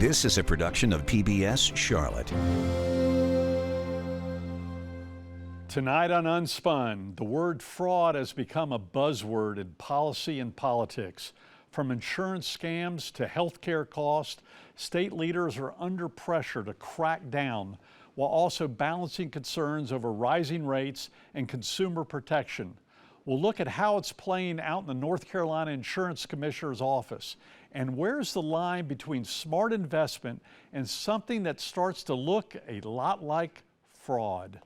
This is a production of PBS Charlotte. Tonight on Unspun, the word fraud has become a buzzword in policy and politics. From insurance scams to healthcare costs, state leaders are under pressure to crack down while also balancing concerns over rising rates and consumer protection. We'll look at how it's playing out in the North Carolina Insurance Commissioner's office. And where's the line between smart investment and something that starts to look a lot like fraud?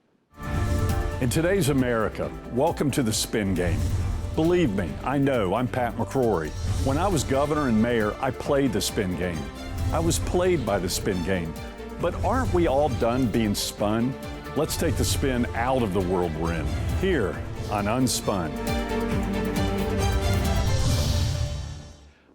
In today's America, welcome to the Spin Game. Believe me, I know, I'm Pat McCrory. When I was governor and mayor, I played the Spin Game. I was played by the Spin Game. But aren't we all done being spun? Let's take the spin out of the world we're in, here on Unspun.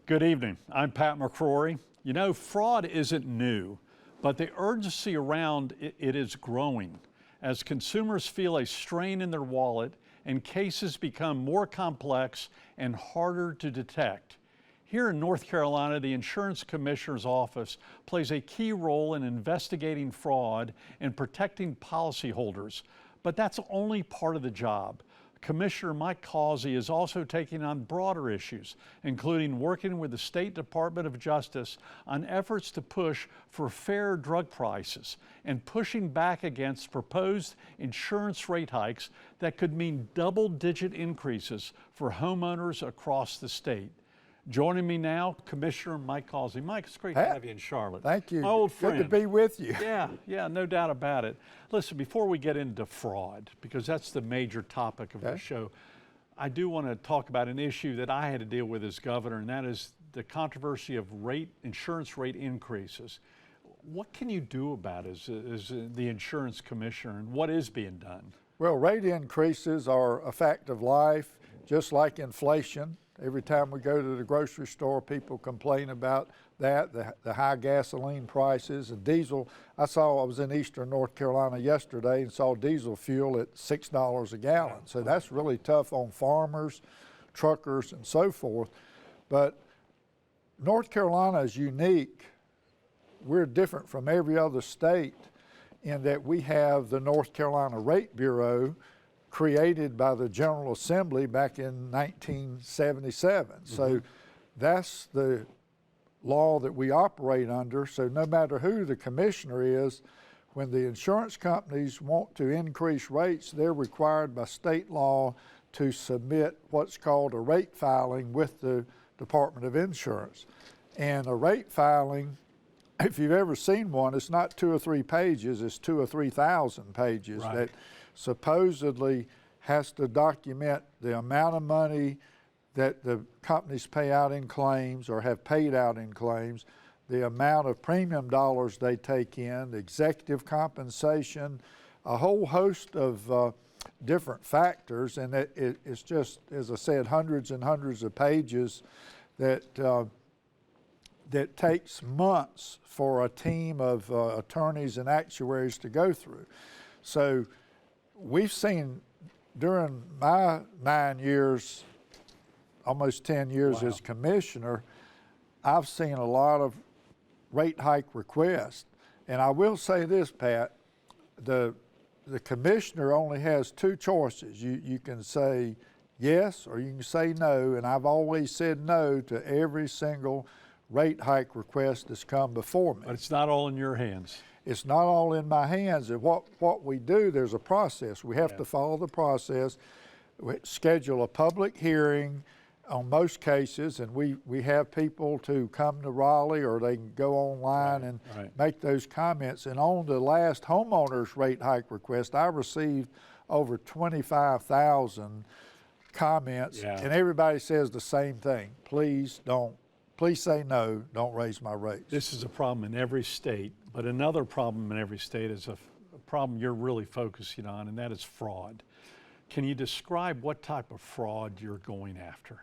Good evening, I'm Pat McCrory. You know, fraud isn't new, but the urgency around it is growing as consumers feel a strain in their wallet and cases become more complex and harder to detect. Here in North Carolina, the Insurance Commissioner's Office plays a key role in investigating fraud and protecting policyholders, but that's only part of the job. Commissioner Mike Causey is also taking on broader issues, including working with the State Department of Justice on efforts to push for fair drug prices and pushing back against proposed insurance rate hikes that could mean double-digit increases for homeowners across the state. Joining me now, Commissioner Mike Causey. Mike, it's great to have you in Charlotte. Thank you. My old friend. Good to be with you. Yeah, no doubt about it. Listen, before we get into fraud, because that's the major topic of the show, I do want to talk about an issue that I had to deal with as governor, and that is the controversy of insurance rate increases. What can you do about it as the insurance commissioner, and what is being done? Well, rate increases are a fact of life, just like inflation. Every time we go to the grocery store, people complain about that, the high gasoline prices and diesel. I was in eastern North Carolina yesterday and saw diesel fuel at $6 a gallon. So that's really tough on farmers, truckers, and so forth. But North Carolina is unique. We're different from every other state in that we have the North Carolina Rate Bureau, created by the General Assembly back in 1977. So that's the law that we operate under. So no matter who the commissioner is, when the insurance companies want to increase rates, they're required by state law to submit what's called a rate filing with the Department of Insurance. And a rate filing, if you've ever seen one, it's not 2 or 3 pages, it's 2,000 or 3,000 pages that supposedly has to document the amount of money that the companies pay out in claims or have paid out in claims, the amount of premium dollars they take in, executive compensation, a whole host of different factors, and it's just, as I said, hundreds and hundreds of pages that takes months for a team of attorneys and actuaries to go through. So we've seen during my 9 years, almost 10 years as commissioner, I've seen a lot of rate hike requests. And I will say this, Pat, the commissioner only has 2 choices. You can say yes or you can say no, and I've always said no to every single rate hike request that's come before me. But it's not all in your hands. It's not all in my hands. And what we do, there's a process. We have to follow the process. We schedule a public hearing on most cases, and we have people to come to Raleigh or they can go online and make those comments. And on the last homeowners rate hike request, I received over 25,000 comments, and everybody says the same thing. Please say no, don't raise my rates. This is a problem in every state, but another problem in every state is a problem you're really focusing on, and that is fraud. Can you describe what type of fraud you're going after?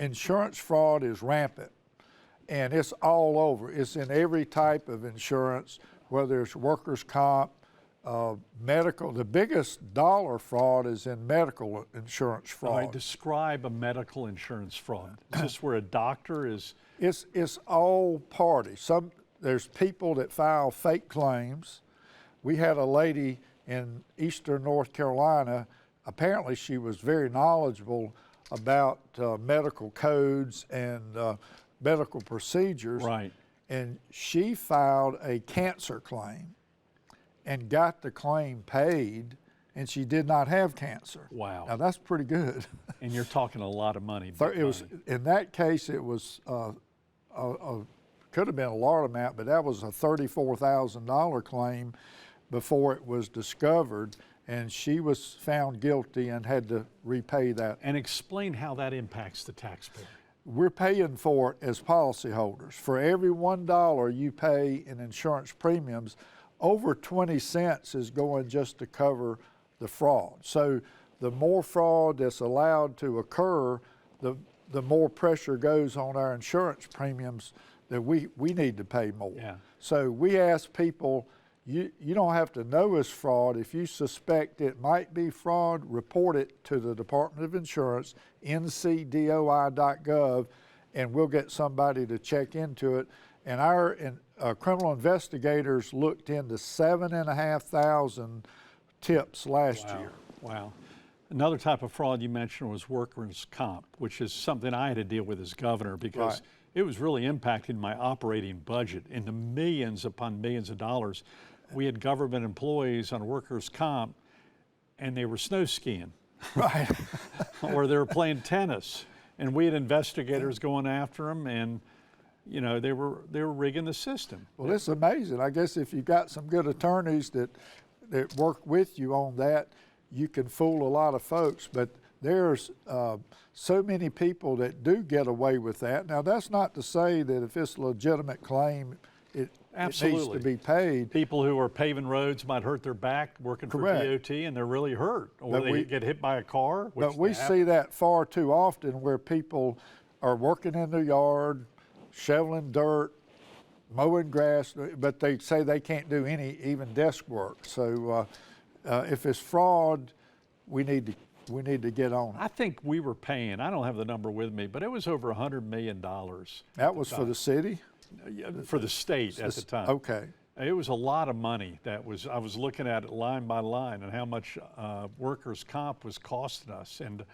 Insurance fraud is rampant, and it's all over. It's in every type of insurance, whether it's workers' comp, medical. The biggest dollar fraud is in medical insurance fraud. All right, describe a medical insurance fraud. Is this where a doctor is? It's all parties. there's people that file fake claims. We had a lady in eastern North Carolina. Apparently, she was very knowledgeable about medical codes and medical procedures. Right. And she filed a cancer claim and got the claim paid, and she did not have cancer. Wow. Now that's pretty good. And you're talking a lot of money. It was, in that case, it was could have been a large amount, but that was a $34,000 claim before it was discovered, and she was found guilty and had to repay that. And explain how that impacts the taxpayer. We're paying for it as policyholders. For every $1 you pay in insurance premiums, over 20 cents is going just to cover the fraud. So the more fraud that's allowed to occur, the more pressure goes on our insurance premiums that we need to pay more. Yeah. So we ask people, you don't have to know it's fraud. If you suspect it might be fraud, report it to the Department of Insurance, ncdoi.gov, and we'll get somebody to check into it. And our criminal investigators looked into 7,500 tips last year. Wow. Another type of fraud you mentioned was workers' comp, which is something I had to deal with as governor because it was really impacting my operating budget into millions upon millions of dollars. We had government employees on workers' comp, and they were snow skiing. Right. Or they were playing tennis, and we had investigators going after them, and you know, they were rigging the system. Well, it's amazing. I guess if you've got some good attorneys that work with you on that, you can fool a lot of folks. But there's so many people that do get away with that. Now, that's not to say that if it's a legitimate claim, it needs to be paid. People who are paving roads might hurt their back working for DOT, and they're really hurt, or they get hit by a car. But we see that far too often where people are working in their yard, shoveling dirt, mowing grass, but they say they can't do even desk work. So if it's fraud, we need to get on it. I think we were paying, I don't have the number with me, but it was over $100 million. That was for the city? For the state at the time. Okay. It was a lot of money I was looking at it line by line and how much workers' comp was costing us. And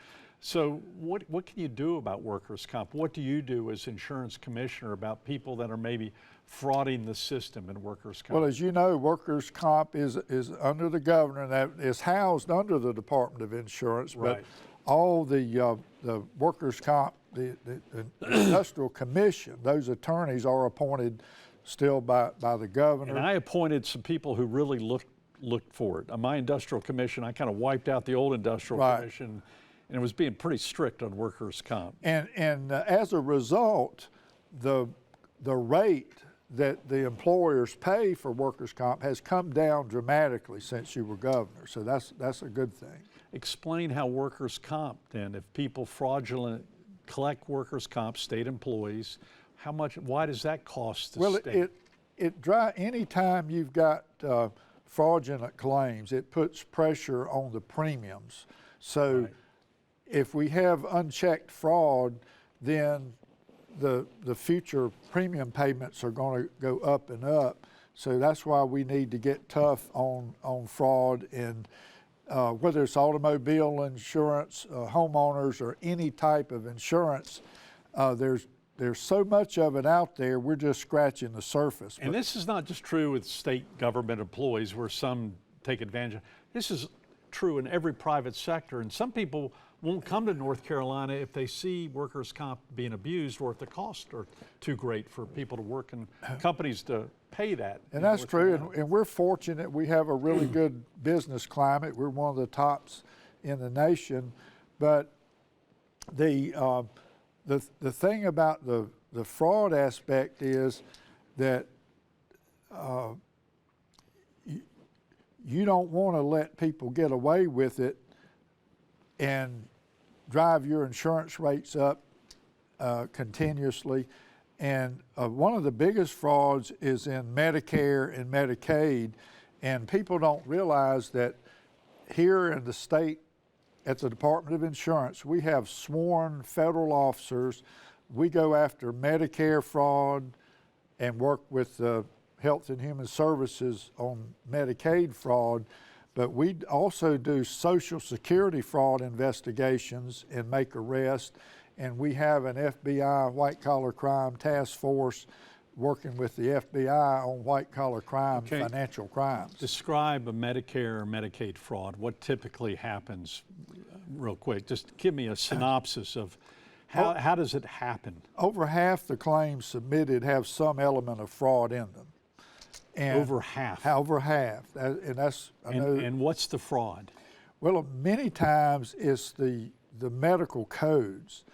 so what can you do about workers' comp? What do you do as insurance commissioner about people that are maybe frauding the system in workers' comp? Well, as you know, workers' comp is under the governor, and that is housed under the Department of Insurance. Right. But all the workers' comp, the industrial commission, those attorneys are appointed still by the governor. And I appointed some people who really looked for it. On my industrial commission, I kind of wiped out the old industrial commission, and it was being pretty strict on workers' comp. And as a result, the rate that the employers pay for workers' comp has come down dramatically since you were governor. So that's a good thing. Explain how workers' comp then, if people fraudulent collect workers' comp, state employees, why does that cost the state? Anytime you've got fraudulent claims, it puts pressure on the premiums. So if we have unchecked fraud, then the future premium payments are going to go up and up. So that's why we need to get tough on fraud, and whether it's automobile insurance, homeowners, or any type of insurance, there's so much of it out there, we're just scratching the surface. And this is not just true with state government employees where some take advantage of. This is true in every private sector, and some people won't come to North Carolina if they see workers' comp being abused or if the costs are too great for people to work and companies to pay that. And that's true, and we're fortunate we have a really good business climate. We're one of the tops in the nation, but the thing about the fraud aspect is that you don't want to let people get away with it and drive your insurance rates up continuously. And one of the biggest frauds is in Medicare and Medicaid, and people don't realize that here in the state at the Department of Insurance, we have sworn federal officers. We go after Medicare fraud and work with the Health and Human Services on Medicaid fraud, but we also do Social Security fraud investigations and make arrests, and we have an FBI white-collar crime task force working with the FBI on white-collar crime, Okay. financial crimes. Describe a Medicare or Medicaid fraud. What typically happens, real quick? Just give me a synopsis of how does it happen? Over half the claims submitted have some element of fraud in them. And Over half. Over half, and that's, I know. And what's the fraud? Well, many times it's the medical codes,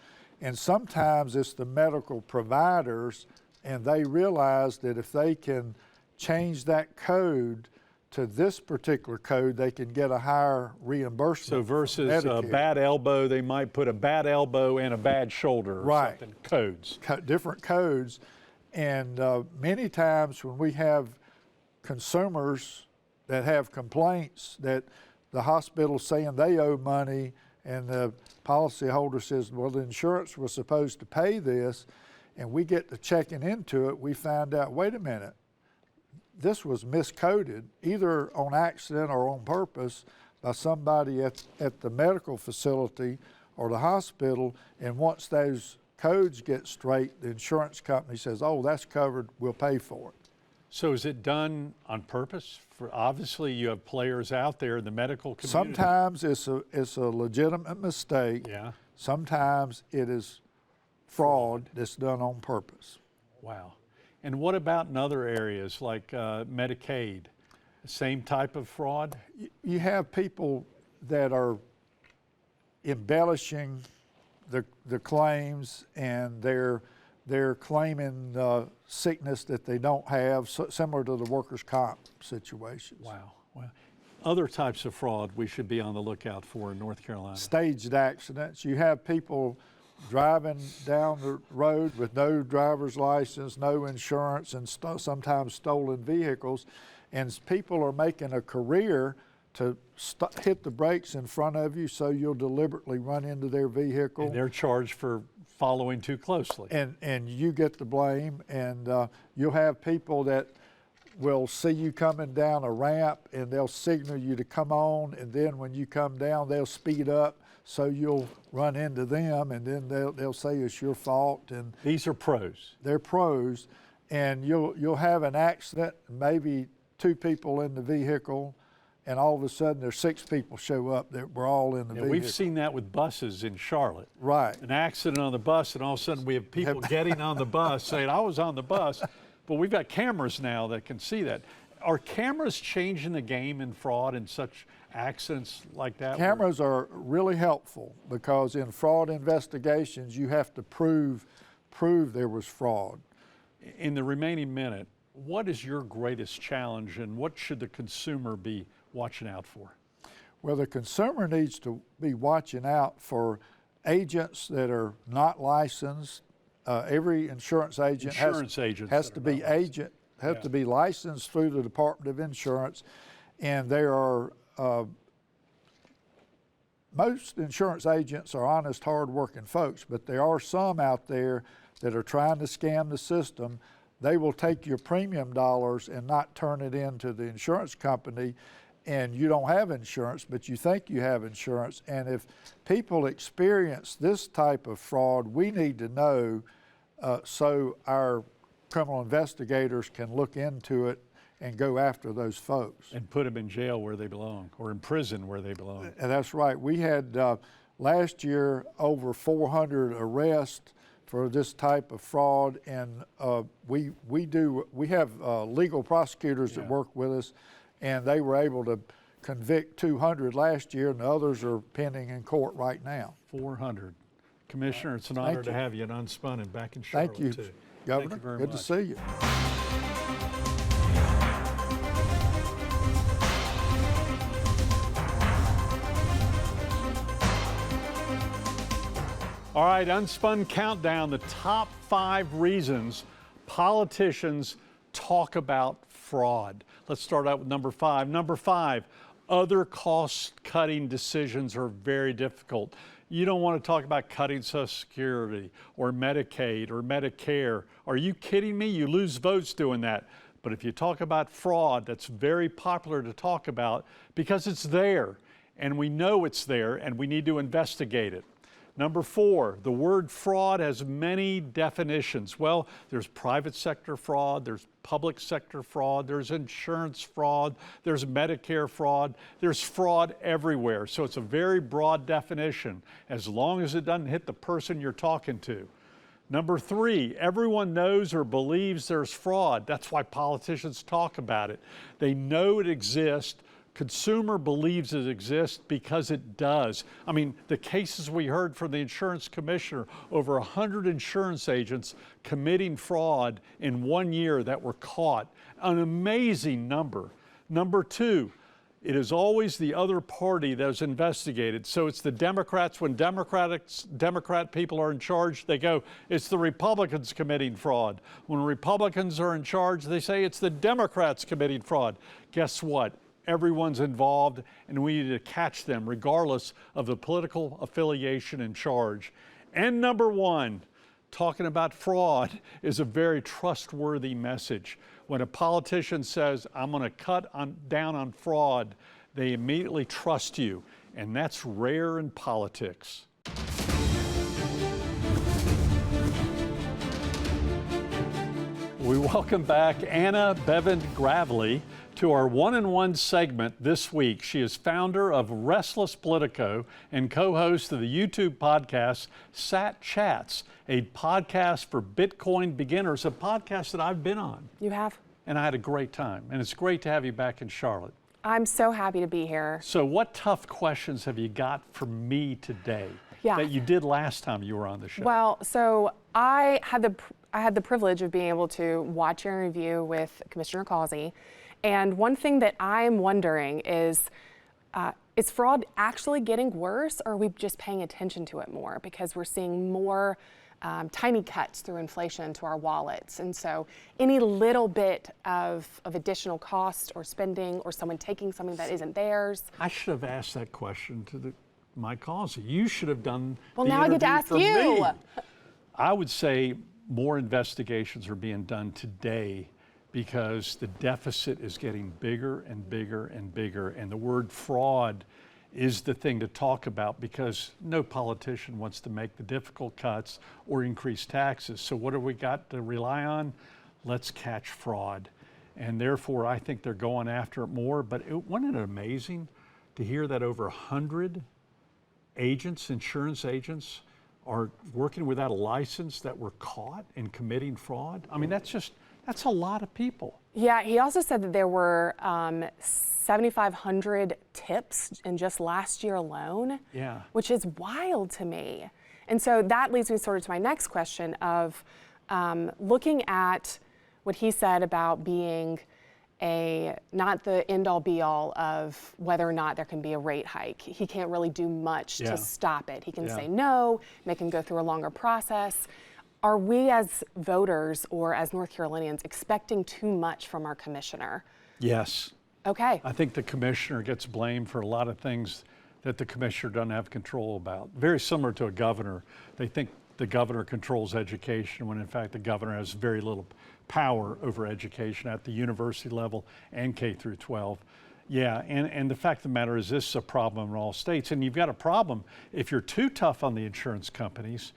and sometimes it's the medical providers, and they realize that if they can change that code to this particular code, they can get a higher reimbursement. So versus a Medicare. bad elbow, they might put a bad elbow and a bad shoulder or Right. something. Codes. Different codes, and many times when we have consumers that have complaints that the hospital's saying they owe money and the policyholder says, well, the insurance was supposed to pay this, and we get to checking into it, we find out, wait a minute, this was miscoded, either on accident or on purpose by somebody at the medical facility or the hospital, and once those codes get straight, the insurance company says, oh, that's covered, we'll pay for it. So is it done on purpose? For obviously you have players out there in the medical community. Sometimes it's a legitimate mistake. Yeah. Sometimes it is fraud that's done on purpose. Wow. And what about in other areas like Medicaid? Same type of fraud? You have people that are embellishing the claims, and they're claiming sickness that they don't have, similar to the workers' comp situations. Wow. Well, other types of fraud we should be on the lookout for in North Carolina. Staged accidents. You have people driving down the road with no driver's license, no insurance, and sometimes stolen vehicles, and people are making a career to hit the brakes in front of you so you'll deliberately run into their vehicle. And they're charged for following too closely. And you get the blame, and you'll have people that will see you coming down a ramp and they'll signal you to come on, and then when you come down they'll speed up so you'll run into them, and then they'll say it's your fault. And These are pros. they're pros, and you'll have an accident, maybe 2 people in the vehicle, and all of a sudden there's 6 people show up that were all in the vehicle. We've seen that with buses in Charlotte. Right. An accident on the bus, and all of a sudden we have people getting on the bus saying, I was on the bus, but we've got cameras now that can see that. Are cameras changing the game in fraud and such accidents like that? Cameras are really helpful because in fraud investigations you have to prove there was fraud. In the remaining minute, what is your greatest challenge, and what should the consumer be watching out for? Well, the consumer needs to be watching out for agents that are not licensed. Every insurance agent has to be to be licensed through the Department of Insurance, and there are most insurance agents are honest, hard-working folks, but there are some out there that are trying to scam the system. They will take your premium dollars and not turn it into the insurance company, and you don't have insurance, but you think you have insurance. And if people experience this type of fraud, we need to know so our criminal investigators can look into it and go after those folks. And put them in jail where they belong, or in prison where they belong. And that's right. We had last year over 400 arrests for this type of fraud, and we have legal prosecutors that work with us, and they were able to convict 200 last year, and the others are pending in court right now. 400. Commissioner, it's an honor to have you at Unspun and back in Charlotte. Thank you, too. Governor. Thank you very Good much. to see you. All right, Unspun Countdown, the top 5 reasons politicians talk about fraud. Let's start out with number 5. Number 5, other cost-cutting decisions are very difficult. You don't want to talk about cutting Social Security or Medicaid or Medicare. Are you kidding me? You lose votes doing that. But if you talk about fraud, that's very popular to talk about because it's there and we know it's there and we need to investigate it. Number 4, the word fraud has many definitions. Well, there's private sector fraud, there's public sector fraud, there's insurance fraud, there's Medicare fraud, there's fraud everywhere. So it's a very broad definition as long as it doesn't hit the person you're talking to. Number 3, everyone knows or believes there's fraud. That's why politicians talk about it. They know it exists. Consumer believes it exists because it does. I mean, the cases we heard from the insurance commissioner, over 100 insurance agents committing fraud in 1 year that were caught, an amazing number. Number 2, it is always the other party that is investigated. So it's the Democrats. When Democrat people are in charge, they go, it's the Republicans committing fraud. When Republicans are in charge, they say it's the Democrats committing fraud. Guess what? Everyone's involved, and we need to catch them regardless of the political affiliation in charge. And number 1, talking about fraud is a very trustworthy message. When a politician says, I'm going to cut down on fraud, they immediately trust you, and that's rare in politics. We welcome back Anna Bevan-Gravely to our one-on-one segment this week. She is founder of Restless Politico and co-host of the YouTube podcast Sat Chats, a podcast for Bitcoin beginners, a podcast that I've been on. You have? And I had a great time. And it's great to have you back in Charlotte. I'm so happy to be here. So what tough questions have you got for me today that you did last time you were on the show? Well, so I had the privilege of being able to watch your interview with Commissioner Causey. And one thing that I'm wondering is fraud actually getting worse, or are we just paying attention to it more? Because we're seeing more tiny cuts through inflation to our wallets. And so any little bit of additional cost or spending or someone taking something that isn't theirs. I should have asked that question to Mike Causey. You should have done Well, the now I get to ask interview for you. me. I would say more investigations are being done today because the deficit is getting bigger and bigger and bigger. And the word fraud is the thing to talk about because no politician wants to make the difficult cuts or increase taxes. So what have we got to rely on? Let's catch fraud. And therefore, I think they're going after it more. But wasn't it amazing to hear that over 100 agents, insurance agents, are working without a license that were caught in committing fraud? I mean, that's a lot of people. Yeah, he also said that there were 7,500 tips in just last year alone, which is wild to me. And so that leads me sort of to my next question of looking at what he said about being not the end-all be-all of whether or not there can be a rate hike. He can't really do much to stop it. He can say no, make him go through a longer process. Are we as voters or as North Carolinians expecting too much from our commissioner? Yes. Okay. I think the commissioner gets blamed for a lot of things that the commissioner doesn't have control about. Very similar to a governor. They think the governor controls education when in fact the governor has very little power over education at the university level and K through 12. Yeah, and the fact of the matter is this is a problem in all states. And you've got a problem if you're too tough on the insurance companies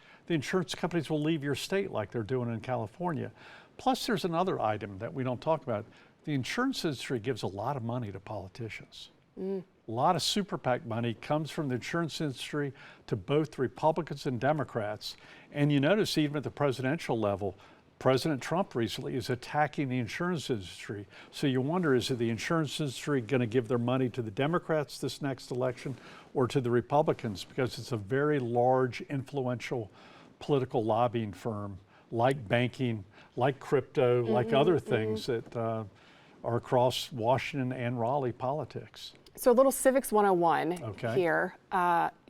will leave your state like they're doing in California. Plus there's another item that we don't talk about. The insurance industry gives a lot of money to politicians. A lot of super PAC money comes from the insurance industry to both Republicans and Democrats. And you notice even at the presidential level, President Trump recently is attacking the insurance industry. So you wonder, is the insurance industry going to give their money to the Democrats this next election or to the Republicans? Because it's a very large, influential political lobbying firm, like banking, like crypto, like other things that are across Washington and Raleigh politics. So a little Civics 101 here.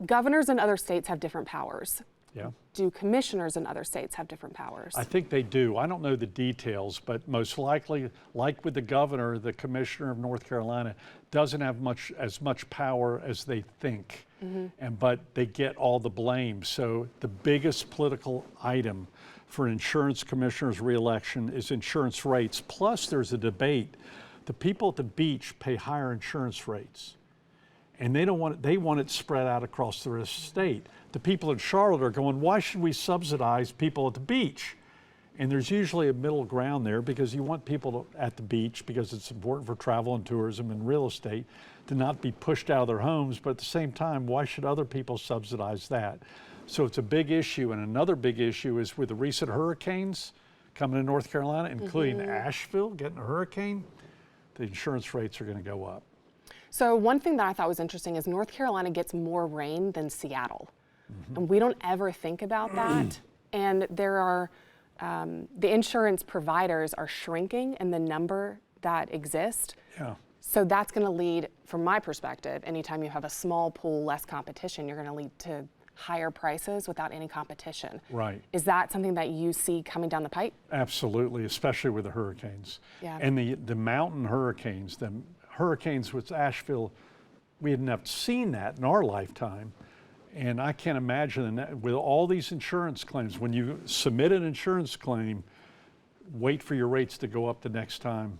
Governors in other states have different powers. Yeah. Do commissioners in other states have different powers? I think they do. I don't know the details, but most likely, like with the governor, the commissioner of North Carolina doesn't have as much power as they think, but they get all the blame. So the biggest political item for an insurance commissioner's reelection is insurance rates. Plus, there's a debate. The people at the beach pay higher insurance rates, and they want it spread out across the rest of the state. The people in Charlotte are going, why should we subsidize people at the beach? And there's usually a middle ground there, because you want people at the beach, because it's important for travel and tourism and real estate, to not be pushed out of their homes. But at the same time, why should other people subsidize that? So it's a big issue. And another big issue is with the recent hurricanes coming to North Carolina, including Asheville getting a hurricane, the insurance rates are going to go up. So one thing that I thought was interesting is North Carolina gets more rain than Seattle. And we don't ever think about that. And there are, the insurance providers are shrinking in the number that exist. Yeah. So that's going to lead, from my perspective, anytime you have a small pool, less competition, you're going to lead to higher prices without any competition. Right. Is that something that you see coming down the pipe? Absolutely, especially with the hurricanes. Yeah. And the mountain hurricanes, the hurricanes with Asheville, we had never seen that in our lifetime. And I can't imagine that with all these insurance claims, when you submit an insurance claim, wait for your rates to go up the next time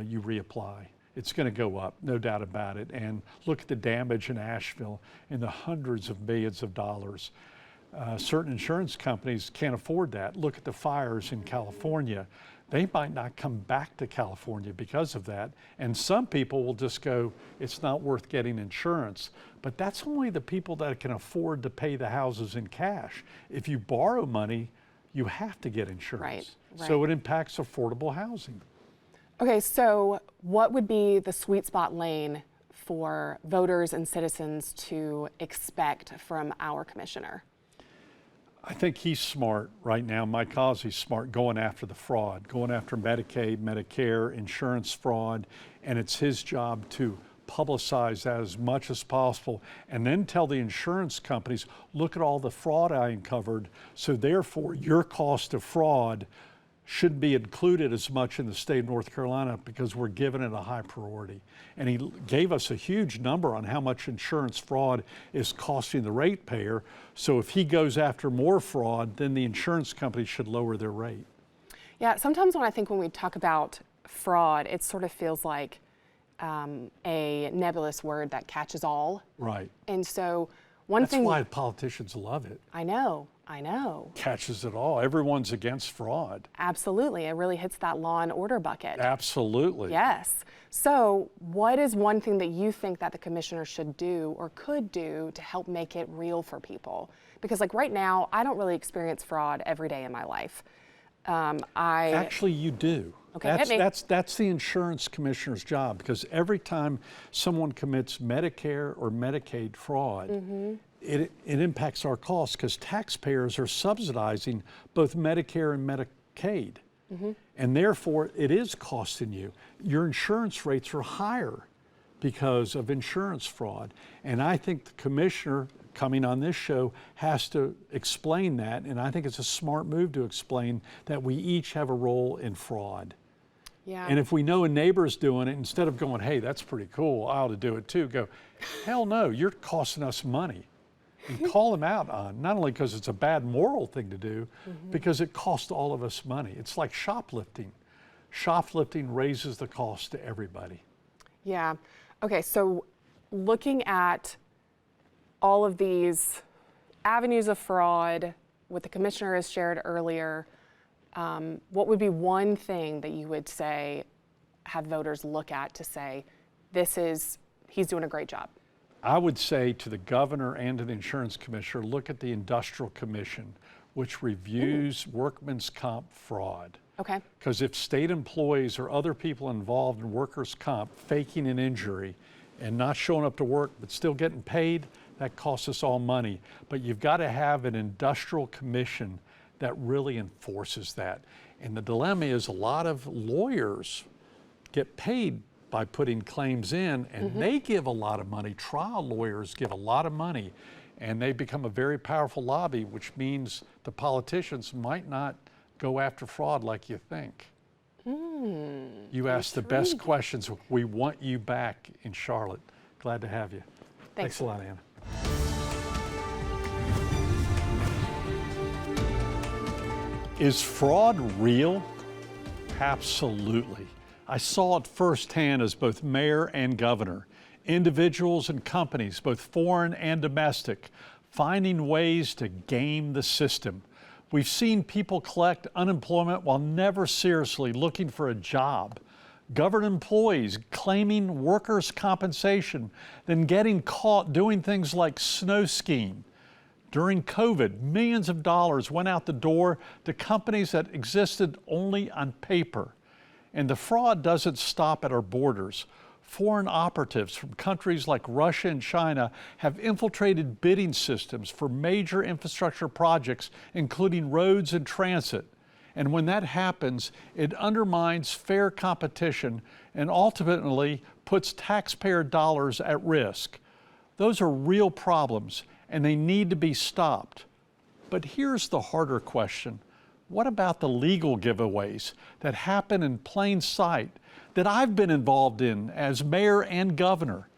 you reapply. It's going to go up, no doubt about it. And look at the damage in Asheville in the hundreds of millions of dollars. Certain insurance companies can't afford that. Look at the fires in California. They might not come back to California because of that. And some people will just go, it's not worth getting insurance. But that's only the people that can afford to pay the houses in cash. If you borrow money, you have to get insurance. Right. So it impacts affordable housing. Okay, so what would be the sweet spot lane for voters and citizens to expect from our commissioner? I think he's smart right now. Mike Causey's smart going after the fraud, going after Medicaid, Medicare, insurance fraud, and it's his job to publicize that as much as possible and then tell the insurance companies, look at all the fraud I uncovered, so therefore your cost of fraud should be included as much in the state of North Carolina because we're giving it a high priority. And he gave us a huge number on how much insurance fraud is costing the ratepayer. So if he goes after more fraud, then the insurance company should lower their rate. Yeah, sometimes when we talk about fraud, it sort of feels like a nebulous word that catches all. Right. And so That's why politicians love it. I know. Catches it all. Everyone's against fraud. Absolutely. It really hits that law and order bucket. Absolutely. Yes. So what is one thing that you think that the commissioner should do or could do to help make it real for people? Because like right now, I don't really experience fraud every day in my life. Actually, you do. Okay, hit me. That's the insurance commissioner's job, because every time someone commits Medicare or Medicaid fraud, it impacts our costs because taxpayers are subsidizing both Medicare and Medicaid. And therefore, it is costing you. Your insurance rates are higher because of insurance fraud. And I think the commissioner coming on this show has to explain that. And I think it's a smart move to explain that we each have a role in fraud. Yeah. And if we know a neighbor's doing it, instead of going, hey, that's pretty cool, I ought to do it too, go, hell no, you're costing us money. And call them out on, not only because it's a bad moral thing to do, because it costs all of us money. It's like shoplifting. Shoplifting raises the cost to everybody. Yeah. Okay, so looking at all of these avenues of fraud, what the commissioner has shared earlier, what would be one thing that you would say, have voters look at to say, he's doing a great job? I would say to the governor and to the insurance commissioner, look at the Industrial Commission, which reviews workman's comp fraud. Okay. Because if state employees or other people involved in workers' comp faking an injury and not showing up to work but still getting paid, that costs us all money. But you've got to have an industrial commission that really enforces that. And the dilemma is a lot of lawyers get paid by putting claims in, and they give a lot of money. Trial lawyers give a lot of money. and they become a very powerful lobby, which means the politicians might not go after fraud like you think. You asked the best questions. We want you back in Charlotte. Glad to have you. Thanks a lot, Anna. Is fraud real? Absolutely. I saw it firsthand as both mayor and governor. Individuals and companies, both foreign and domestic, finding ways to game the system. We've seen people collect unemployment while never seriously looking for a job. Government employees claiming workers' compensation, then getting caught doing things like snow skiing. During COVID, millions of dollars went out the door to companies that existed only on paper. And the fraud doesn't stop at our borders. Foreign operatives from countries like Russia and China have infiltrated bidding systems for major infrastructure projects, including roads and transit. And when that happens, it undermines fair competition and ultimately puts taxpayer dollars at risk. Those are real problems, and they need to be stopped. But here's the harder question. What about the legal giveaways that happen in plain sight that I've been involved in as mayor and governor?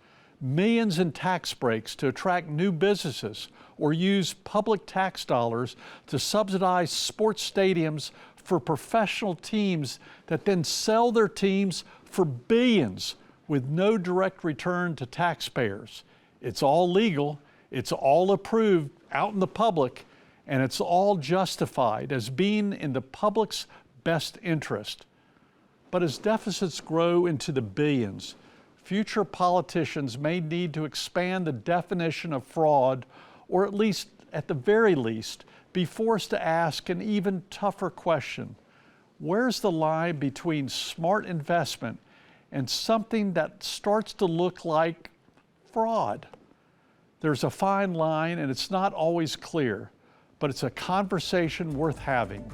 Millions in tax breaks to attract new businesses, or use public tax dollars to subsidize sports stadiums for professional teams that then sell their teams for billions with no direct return to taxpayers. It's all legal, it's all approved out in the public, and it's all justified as being in the public's best interest. But as deficits grow into the billions, future politicians may need to expand the definition of fraud, or at the very least, be forced to ask an even tougher question. Where's the line between smart investment and something that starts to look like fraud? There's a fine line, and it's not always clear, but it's a conversation worth having.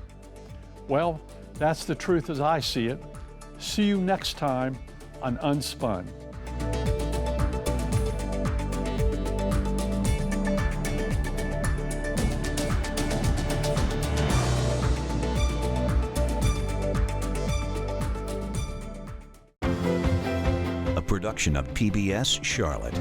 Well, that's the truth as I see it. See you next time on Unspun. A production of PBS Charlotte.